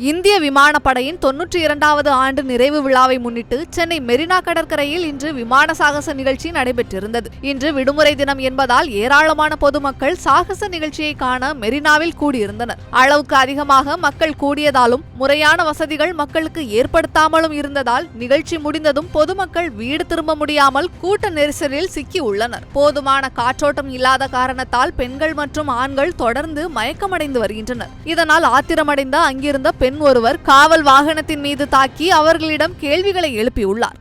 இந்திய விமானப்படையின் 92வது ஆண்டு நிறைவு விழாவை முன்னிட்டு சென்னை மெரினா கடற்கரையில் இன்று விமான சாகச நிகழ்ச்சி நடைபெற்றிருந்தது. இன்று விடுமுறை தினம் என்பதால் ஏராளமான பொதுமக்கள் சாகச நிகழ்ச்சியை காண மெரினாவில் கூடியிருந்தனர். அளவுக்கு அதிகமாக மக்கள் கூடியதாலும் முறையான வசதிகள் மக்களுக்கு ஏற்படுத்தாமலும் இருந்ததால் நிகழ்ச்சி முடிந்ததும் பொதுமக்கள் வீடு திரும்ப முடியாமல் கூட்ட நெரிசலில் சிக்கி உள்ளனர். போதுமான காற்றோட்டம் இல்லாத காரணத்தால் பெண்கள் மற்றும் ஆண்கள் தொடர்ந்து மயக்கமடைந்து வருகின்றனர். இதனால் ஆத்திரமடைந்த அங்கிருந்த பெண் ஒருவர் காவல் வாகனத்தின் மீது தாக்கி அவர்களிடம் கேள்விகளை எழுப்பியுள்ளார்.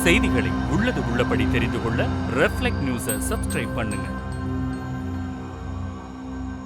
செய்திகளை உள்ளது உள்ளபடி தெரிந்து கொள்ள ரெஃப்ளெக்ட் நியூஸை சப்ஸ்கிரைப் பண்ணுங்க.